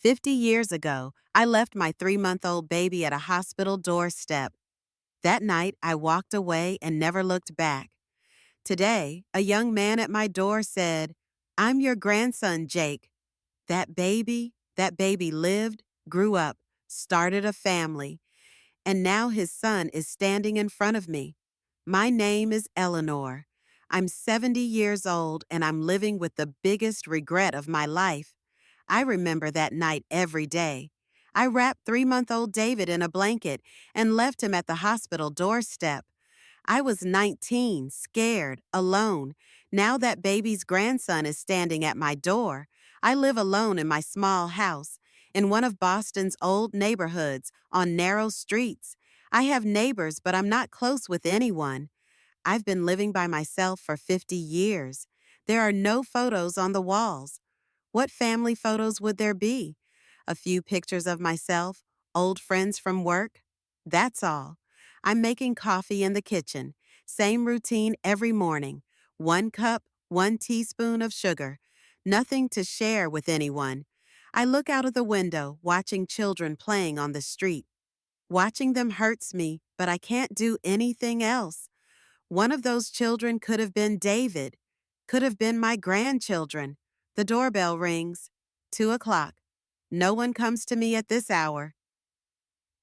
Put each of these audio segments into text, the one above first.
50 years ago, I left my 3-month-old baby at a hospital doorstep. That night, I walked away and never looked back. Today, a young man at my door said, "I'm your grandson, Jake." That baby lived, grew up, started a family, and now his son is standing in front of me. My name is Eleanor. I'm 70 years old and I'm living with the biggest regret of my life. I remember that night every day. I wrapped 3-month-old David in a blanket and left him at the hospital doorstep. I was 19, scared, alone. Now that baby's grandson is standing at my door. I live alone in my small house, in one of Boston's old neighborhoods, on narrow streets. I have neighbors, but I'm not close with anyone. I've been living by myself for 50 years. There are no photos on the walls. What family photos would there be? A few pictures of myself, old friends from work. That's all. I'm making coffee in the kitchen. Same routine every morning. 1 cup, 1 teaspoon of sugar. Nothing to share with anyone. I look out of the window, watching children playing on the street. Watching them hurts me, but I can't do anything else. One of those children could have been David, could have been my grandchildren. The doorbell rings. 2 o'clock. No one comes to me at this hour.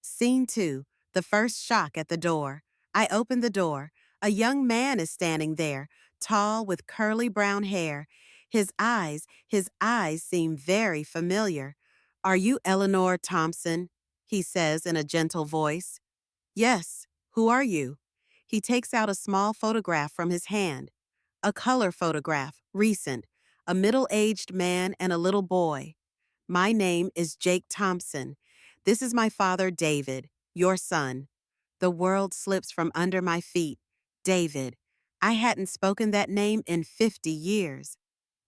Scene 2, the first shock at the door. I open the door. A young man is standing there, tall with curly brown hair. His eyes seem very familiar. "Are you Eleanor Thompson?" he says in a gentle voice. "Yes. Who are you?" He takes out a small photograph from his hand. A color photograph, recent. A middle-aged man and a little boy. "My name is Jake Thompson. This is my father, David, your son." The world slips from under my feet. David. I hadn't spoken that name in 50 years.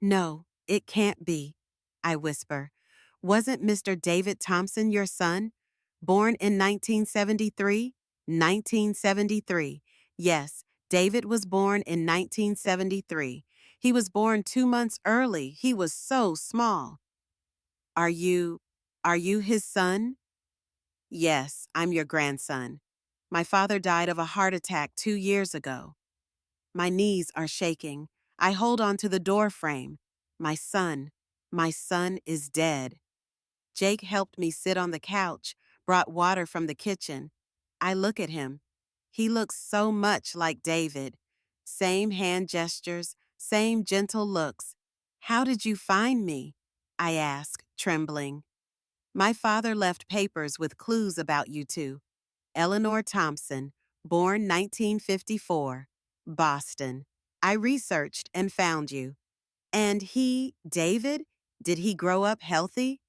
"No, it can't be," I whisper. "Wasn't Mr. David Thompson your son? Born in 1973? 1973. Yes, David was born in 1973. He was born 2 months early. He was so small." Are you, are you his son?" "Yes, I'm your grandson. My father died of a heart attack 2 years ago." My knees are shaking. I hold on to the door frame. My son is dead. Jake helped me sit on the couch, brought water from the kitchen. I look at him. He looks so much like David. Same hand gestures, same gentle looks. "How did you find me?" I ask, trembling. "My father left papers with clues about you two. Eleanor Thompson, born 1954, Boston. I researched and found you." "And David, did he grow up healthy?"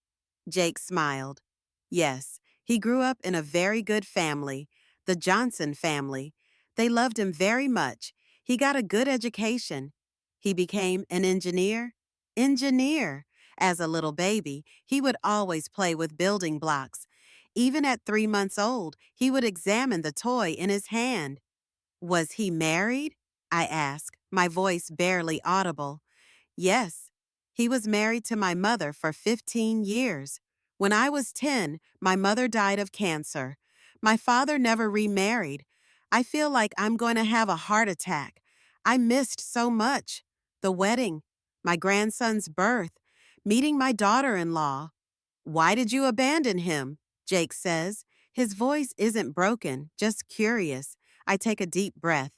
Jake smiled. "Yes, he grew up in a very good family, the Johnson family. They loved him very much. He got a good education. He became an engineer." Engineer! As a little baby, he would always play with building blocks. Even at 3 months old, he would examine the toy in his hand. "Was he married?" I asked, my voice barely audible. "Yes, he was married to my mother for 15 years. When I was 10, my mother died of cancer. My father never remarried. I feel like I'm going to have a heart attack. I missed so much. The wedding, my grandson's birth, meeting my daughter-in-law." "Why did you abandon him?" Jake says. His voice isn't broken, just curious. I take a deep breath.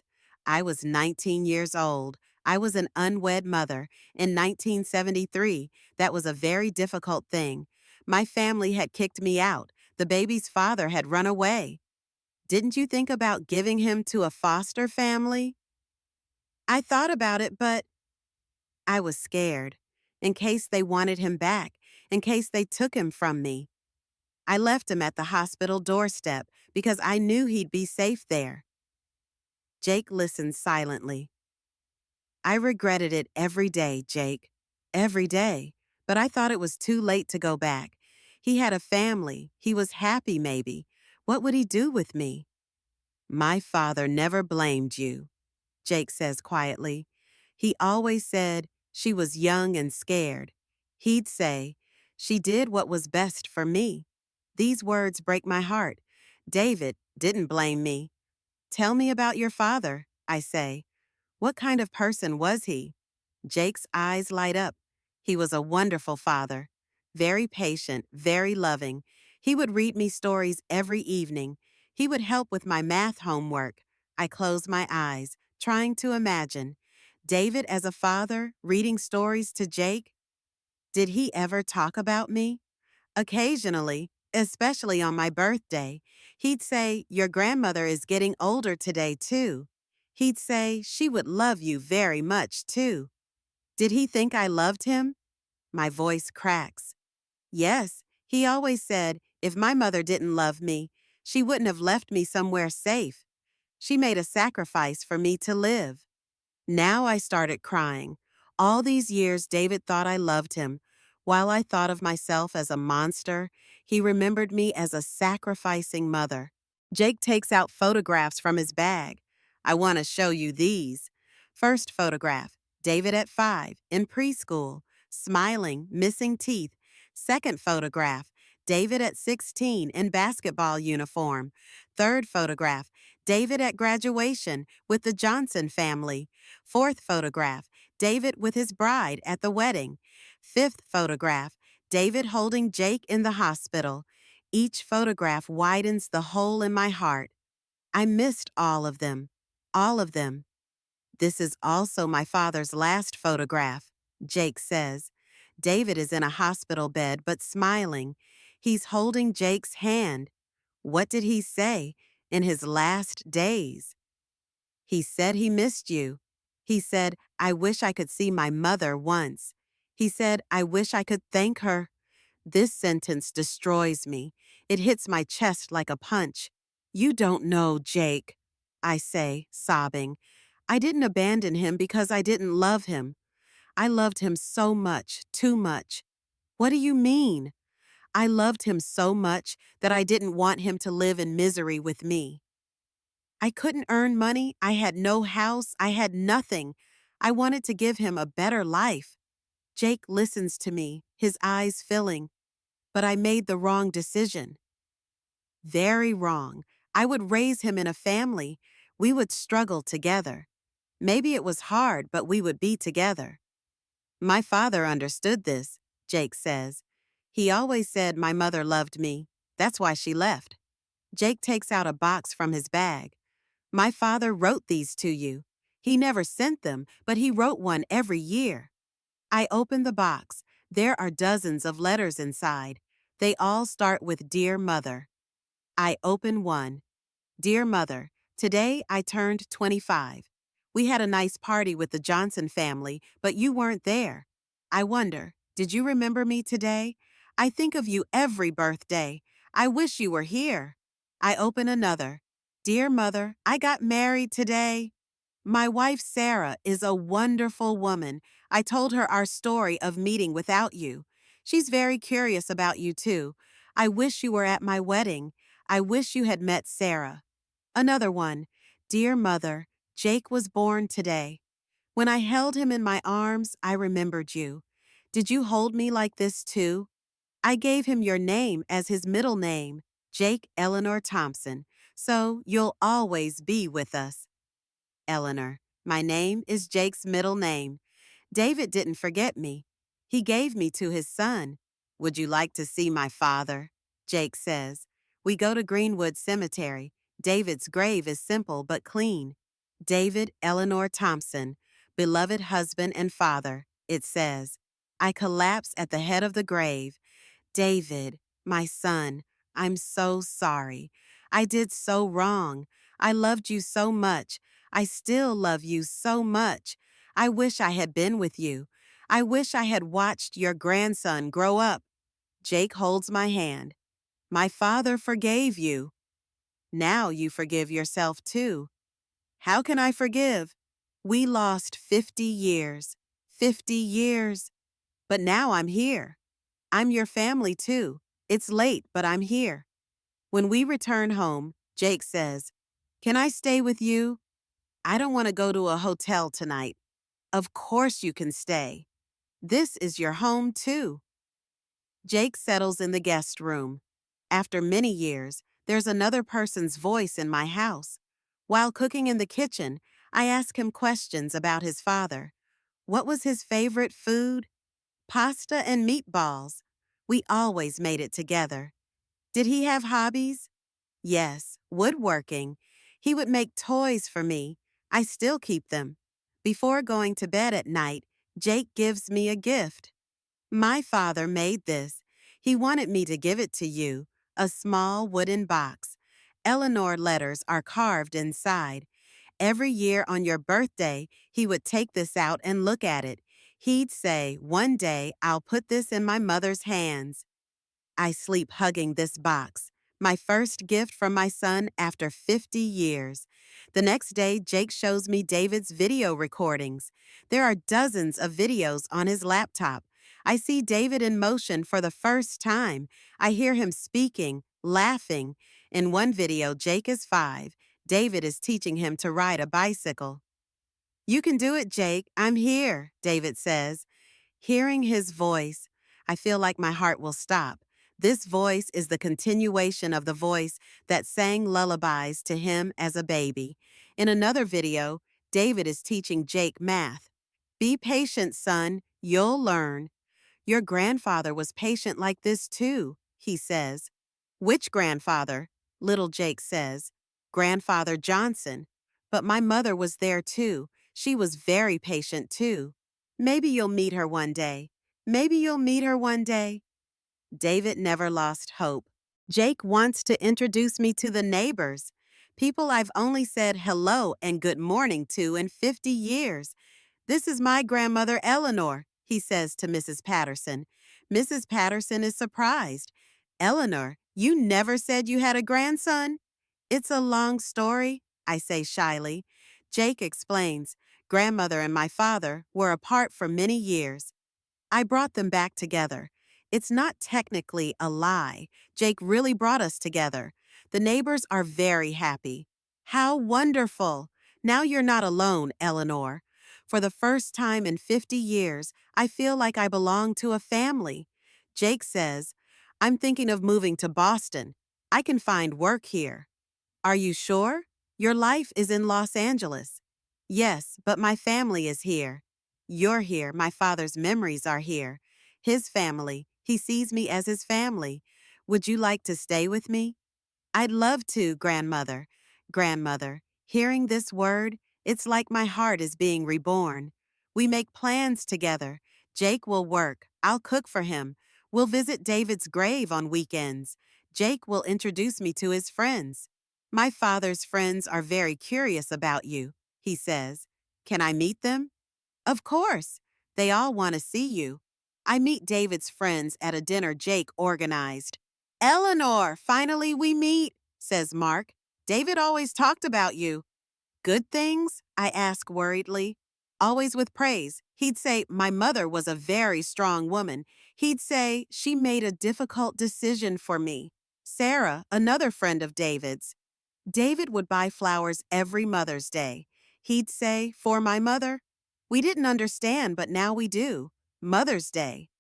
I was 19 years old. I was an unwed mother. In 1973, that was a very difficult thing. My family had kicked me out. The baby's father had run away. "Didn't you think about giving him to a foster family?" "I thought about it, but—" I was scared. In case they wanted him back, in case they took him from me. I left him at the hospital doorstep because I knew he'd be safe there. Jake listened silently. "I regretted it every day, Jake. Every day. But I thought it was too late to go back. He had a family. He was happy, maybe. What would he do with me?" "My father never blamed you," Jake says quietly. "He always said she was young and scared. He'd say, She did what was best for me. These words break my heart. David didn't blame me. Tell me about your father, I say. What kind of person was he? Jake's eyes light up. He was a wonderful father. Very patient, very loving. He would read me stories every evening. He would help with my math homework. I close my eyes, trying to imagine. David as a father, reading stories to Jake? Did he ever talk about me? Occasionally, especially on my birthday, he'd say, "Your grandmother is getting older today, too." He'd say, "She would love you very much, too." Did he think I loved him? My voice cracks. Yes, he always said, if my mother didn't love me, she wouldn't have left me somewhere safe. She made a sacrifice for me to live. Now I started crying. All these years, David thought I loved him. While I thought of myself as a monster, he remembered me as a sacrificing mother. Jake takes out photographs from his bag. I want to show you these. First photograph, David at 5, in preschool, smiling, missing teeth. Second photograph, David at 16, in basketball uniform. Third photograph, David at graduation with the Johnson family. Fourth photograph, David with his bride at the wedding. Fifth photograph, David holding Jake in the hospital. Each photograph widens the hole in my heart. I missed all of them. All of them. This is also my father's last photograph, Jake says. David is in a hospital bed but smiling. He's holding Jake's hand. What did he say in his last days? He said he missed you. He said, "I wish I could see my mother once." He said, "I wish I could thank her." This sentence destroys me. It hits my chest like a punch. You don't know, Jake, I say, sobbing. I didn't abandon him because I didn't love him. I loved him so much, too much. What do you mean? I loved him so much that I didn't want him to live in misery with me. I couldn't earn money. I had no house. I had nothing. I wanted to give him a better life. Jake listens to me, his eyes filling. But I made the wrong decision. Very wrong. I would raise him in a family. We would struggle together. Maybe it was hard, but we would be together. My father understood this, Jake says. He always said my mother loved me. That's why she left. Jake takes out a box from his bag. My father wrote these to you. He never sent them, but he wrote one every year. I open the box. There are dozens of letters inside. They all start with Dear Mother. I open one. Dear Mother, today I turned 25. We had a nice party with the Johnson family, but you weren't there. I wonder, did you remember me today? I think of you every birthday. I wish you were here. I open another. Dear Mother, I got married today. My wife Sarah is a wonderful woman. I told her our story of meeting without you. She's very curious about you too. I wish you were at my wedding. I wish you had met Sarah. Another one. Dear Mother, Jake was born today. When I held him in my arms, I remembered you. Did you hold me like this too? I gave him your name as his middle name, Jake Eleanor Thompson, so you'll always be with us. Eleanor, my name is Jake's middle name. David didn't forget me. He gave me to his son. Would you like to see my father? Jake says. We go to Greenwood Cemetery. David's grave is simple but clean. David Eleanor Thompson, beloved husband and father, it says. I collapse at the head of the grave. David, my son, I'm so sorry. I did so wrong. I loved you so much. I still love you so much. I wish I had been with you. I wish I had watched your grandson grow up. Jake holds my hand. My father forgave you. Now you forgive yourself too. How can I forgive? We lost 50 years. 50 years. But now I'm here. I'm your family too. It's late, but I'm here. When we return home, Jake says, Can I stay with you? I don't want to go to a hotel tonight. Of course you can stay. This is your home too. Jake settles in the guest room. After many years, there's another person's voice in my house. While cooking in the kitchen, I ask him questions about his father. What was his favorite food? Pasta and meatballs. We always made it together. Did he have hobbies? Yes, woodworking. He would make toys for me. I still keep them. Before going to bed at night, Jake gives me a gift. My father made this. He wanted me to give it to you, a small wooden box. Eleanor letters are carved inside. Every year on your birthday, he would take this out and look at it. He'd say, "One day I'll put this in my mother's hands." I sleep hugging this box, my first gift from my son after 50 years. The next day, Jake shows me David's video recordings. There are dozens of videos on his laptop. I see David in motion for the first time. I hear him speaking, laughing. In one video, Jake is 5. David is teaching him to ride a bicycle. "You can do it, Jake. I'm here," David says. Hearing his voice, I feel like my heart will stop. This voice is the continuation of the voice that sang lullabies to him as a baby. In another video, David is teaching Jake math. "Be patient, son. You'll learn." "Your grandfather was patient like this too," he says. "Which grandfather?" Little Jake says. "Grandfather Johnson. But my mother was there too. She was very patient too. Maybe you'll meet her one day. Maybe you'll meet her one day." David never lost hope. Jake wants to introduce me to the neighbors, people I've only said hello and good morning to in 50 years. "This is my grandmother Eleanor," he says to Mrs. Patterson. Mrs. Patterson is surprised. "Eleanor, you never said you had a grandson?" "It's a long story," I say shyly. Jake explains. "Grandmother and my father were apart for many years. I brought them back together. It's not technically a lie. Jake really brought us together. The neighbors are very happy." "How wonderful! Now you're not alone, Eleanor." For the first time in 50 years, I feel like I belong to a family. Jake says, "I'm thinking of moving to Boston. I can find work here." "Are you sure? Your life is in Los Angeles." "Yes, but my family is here." "You're here. My father's memories are here. His family. He sees me as his family. Would you like to stay with me?" "I'd love to, grandmother." Grandmother. Hearing this word, it's like my heart is being reborn. We make plans together. Jake will work. I'll cook for him. We'll visit David's grave on weekends. Jake will introduce me to his friends. "My father's friends are very curious about you," he says. "Can I meet them?" "Of course. They all want to see you." I meet David's friends at a dinner Jake organized. "Eleanor, finally we meet," says Mark. "David always talked about you." "Good things?" I ask worriedly. Always with praise. He'd say, "My mother was a very strong woman." He'd say, "She made a difficult decision for me." Sarah, another friend of David's. David would buy flowers every Mother's Day. He'd say, "For my mother." We didn't understand, but now we do. Mother's Day.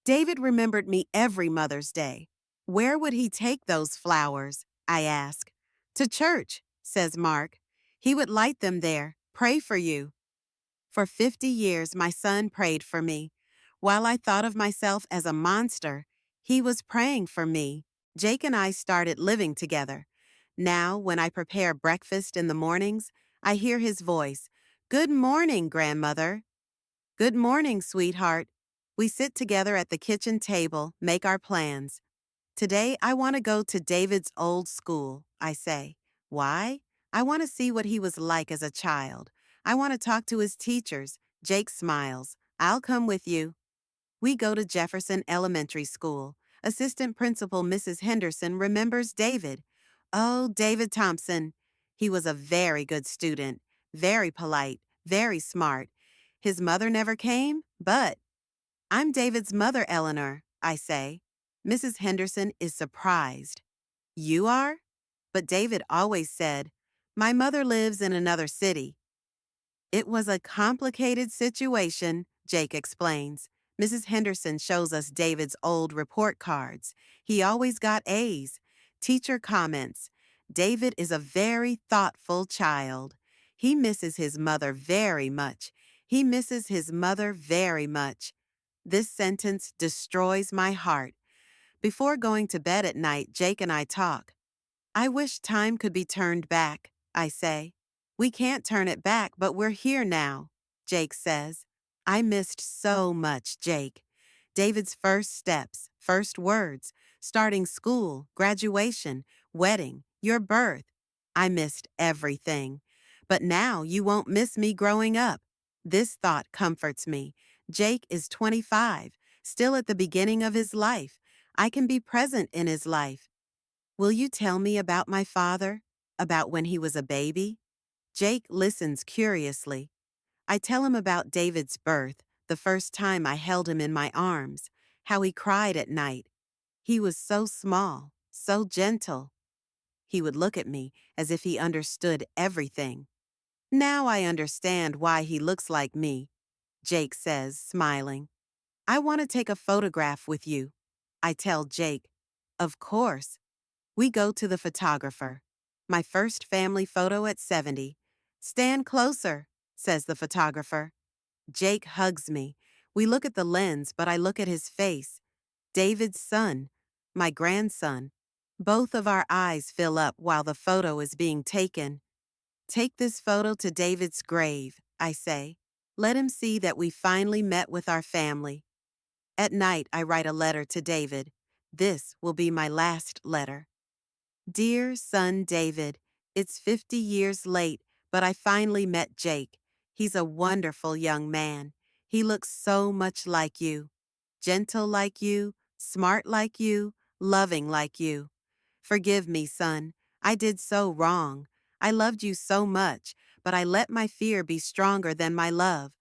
David remembered me every Mother's Day. "Where would he take those flowers?" I ask. "To church," says Mark. "He would light them there, pray for you." For 50 years, my son prayed for me. While I thought of myself as a monster, he was praying for me. Jake and I started living together. Now, when I prepare breakfast in the mornings, I hear his voice. "Good morning, grandmother." "Good morning, sweetheart." We sit together at the kitchen table, make our plans. "Today, I want to go to David's old school," I say. "Why?" "I want to see what he was like as a child. I want to talk to his teachers." Jake smiles. "I'll come with you." We go to Jefferson Elementary School. Assistant Principal Mrs. Henderson remembers David. "Oh, David Thompson. He was a very good student, very polite, very smart. His mother never came, but—" "I'm David's mother, Eleanor," I say. Mrs. Henderson is surprised. "You are?" But David always said, "My mother lives in another city." It was a complicated situation, Jake explains. Mrs. Henderson shows us David's old report cards. He always got A's. Teacher comments, David is a very thoughtful child. He misses his mother very much. He misses his mother very much. This sentence destroys my heart. Before going to bed at night, Jake and I talk. I wish time could be turned back, I say. We can't turn it back, but we're here now, Jake says. I missed so much, Jake. David's first steps, first words, starting school, graduation, wedding, your birth. I missed everything. But now you won't miss me growing up. This thought comforts me. Jake is 25, still at the beginning of his life. I can be present in his life. Will you tell me about my father? About when he was a baby? Jake listens curiously. I tell him about David's birth, the first time I held him in my arms, how he cried at night. He was so small, so gentle. He would look at me as if he understood everything. Now I understand why he looks like me, Jake says, smiling. I want to take a photograph with you. I tell Jake, of course. We go to the photographer. My first family photo at 70. Stand closer, says the photographer. Jake hugs me. We look at the lens, but I look at his face. David's son, my grandson. Both of our eyes fill up while the photo is being taken. Take this photo to David's grave, I say. Let him see that we finally met with our family. At night, I write a letter to David. This will be my last letter. Dear son David, it's 50 years late, but I finally met Jake. He's a wonderful young man. He looks so much like you. Gentle like you, smart like you, loving like you. Forgive me, son. I did so wrong. I loved you so much, but I let my fear be stronger than my love.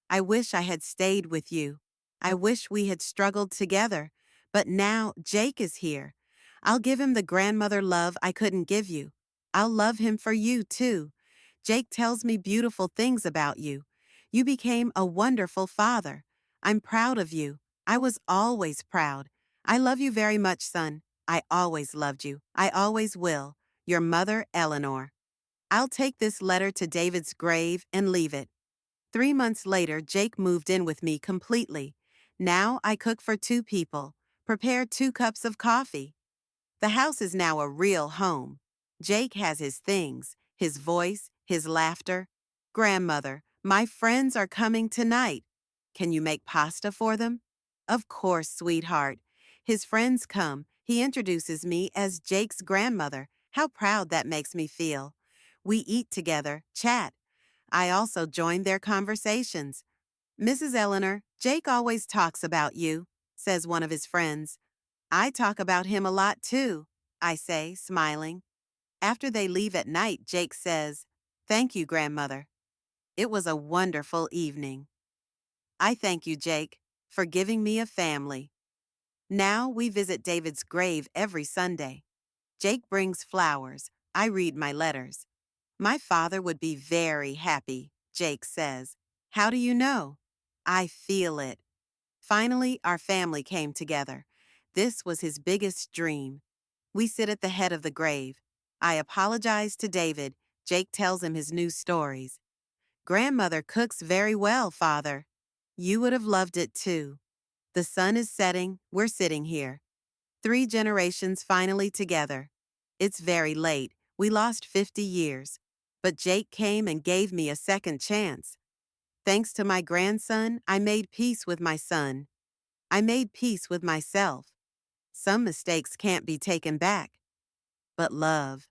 I wish I had stayed with you. I wish we had struggled together. But now Jake is here. I'll give him the grandmother love I couldn't give you. I'll love him for you, too. Jake tells me beautiful things about you. You became a wonderful father. I'm proud of you. I was always proud. I love you very much, son. I always loved you. I always will. Your mother, Eleanor. I'll take this letter to David's grave and leave it. 3 months later, Jake moved in with me completely. Now I cook for 2 people, prepare 2 cups of coffee. The house is now a real home. Jake has his things, his voice, his laughter. Grandmother, my friends are coming tonight. Can you make pasta for them? Of course, sweetheart. His friends come. He introduces me as Jake's grandmother. How proud that makes me feel. We eat together, chat. I also join their conversations. Mrs. Eleanor, Jake always talks about you, says one of his friends. I talk about him a lot too, I say, smiling. After they leave at night, Jake says, Thank you, grandmother. It was a wonderful evening. I thank you, Jake, for giving me a family. Now we visit David's grave every Sunday. Jake brings flowers. I read my letters. My father would be very happy, Jake says. How do you know? I feel it. Finally, our family came together. This was his biggest dream. We sit at the head of the grave. I apologize to David. Jake tells him his new stories. Grandmother cooks very well, Father. You would have loved it too. The sun is setting. We're sitting here. 3 generations finally together. It's very late. We lost 50 years. But Jake came and gave me a second chance. Thanks to my grandson, I made peace with my son. I made peace with myself. Some mistakes can't be taken back. But love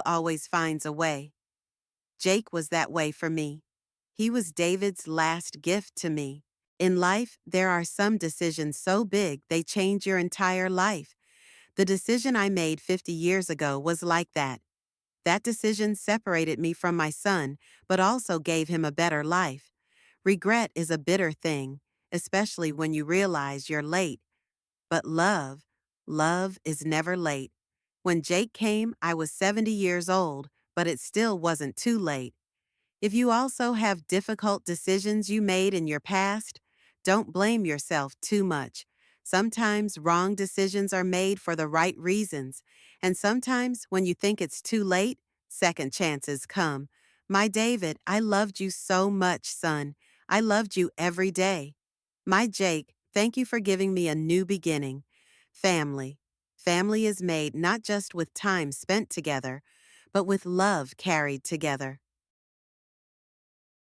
always finds a way. Jake was that way for me. He was David's last gift to me. In life, there are some decisions so big they change your entire life. The decision I made 50 years ago was like that. That decision separated me from my son, but also gave him a better life. Regret is a bitter thing, especially when you realize you're late. But love is never late. When Jake came, I was 70 years old, but it still wasn't too late. If you also have difficult decisions you made in your past, Don't blame yourself too much. Sometimes wrong decisions are made for the right reasons, and sometimes when you think it's too late, second chances come. My David, I loved you so much, son. I loved you every day. My Jake, thank you for giving me a new beginning. Family. Family is made not just with time spent together, but with love carried together.